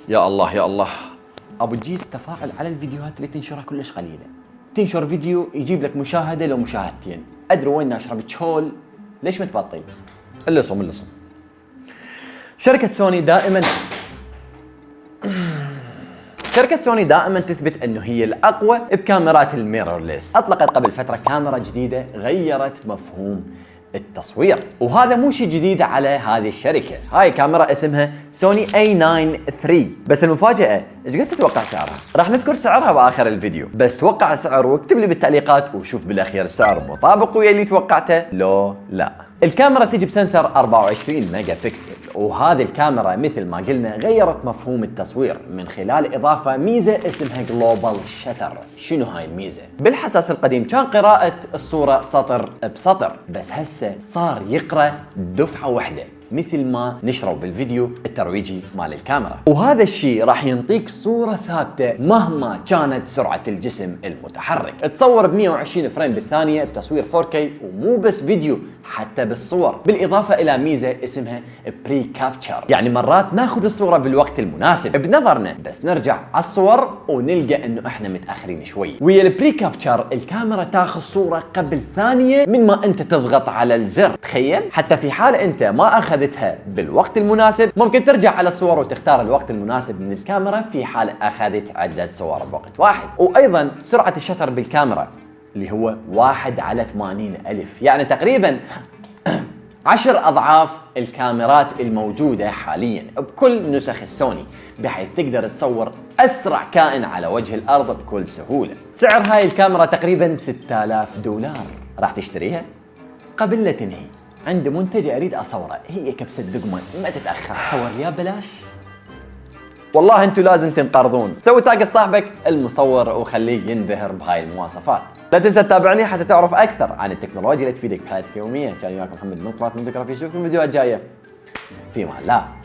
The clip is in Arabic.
يا الله يا الله، ابو تجيز تفاعل على الفيديوهات اللي تنشرها كلش قليله. تنشر فيديو يجيب لك مشاهده لو مشاهدتين، ادري وين ناشره بتشول، ليش ما تبطل؟ اللصم. شركه سوني دائما تثبت انه هي الاقوى بكاميرات الميرورلس. اطلقت قبل فتره كاميرا جديده غيرت مفهوم التصوير، وهذا مو شيء جديد على هذه الشركه. هاي كاميرا اسمها سوني A9 III. بس المفاجاه، ايش قد تتوقع سعرها؟ راح نذكر سعرها باخر الفيديو، بس توقع سعر واكتب لي بالتعليقات وشوف بالاخير السعر مطابق ويا اللي توقعته لو لا. الكاميرا تجي بسنسر 24 ميجا بكسل، وهذه الكاميرا مثل ما قلنا غيرت مفهوم التصوير من خلال اضافه ميزه اسمها جلوبال شتر. شنو هاي الميزه؟ بالحساس القديم كان قراءه الصوره سطر بسطر، بس هسه صار يقرا دفعه واحده مثل ما نشروا بالفيديو الترويجي مال الكاميرا، وهذا الشيء راح ينطيك صورة ثابتة مهما كانت سرعة الجسم المتحرك. تصور ب 120 فريم بالثانية بتصوير 4K، ومو بس فيديو حتى بالصور، بالإضافة إلى ميزة اسمها بري كابتشر، يعني مرات ناخذ الصورة بالوقت المناسب بنظرنا، بس نرجع على الصور ونلقى انه احنا متأخرين شوي. ويا البري كابتشر الكاميرا تاخذ صورة قبل ثانية من ما انت تضغط على الزر. تخيل، حتى في حال انت ما اخذتها بالوقت المناسب ممكن ترجع على الصور وتختار الوقت المناسب من الكاميرا في حال اخذت عدة صور بوقت واحد. وايضا سرعة الشتر بالكاميرا اللي هو 1/80,000، يعني تقريبا 10 أضعاف الكاميرات الموجودة حاليا بكل نسخ السوني، بحيث تقدر تصور أسرع كائن على وجه الأرض بكل سهولة. سعر هاي الكاميرا تقريبا $6000. راح تشتريها؟ قبل لا تنهي عندي منتج أريد أصوره، هي كبسة دقمة، ما تتأخر، صور لي بلاش. والله انتوا لازم تنقرضون. سوي تاج لصاحبك المصور وخليه ينبهر بهاي المواصفات. لا تنسى تتابعني حتى تعرف اكثر عن التكنولوجيا اللي تفيدك بحياتك اليوميه. كان وياكم محمد من قناه من ذكرى، في نشوفكم الفيديوهات الجايه. في امان الله.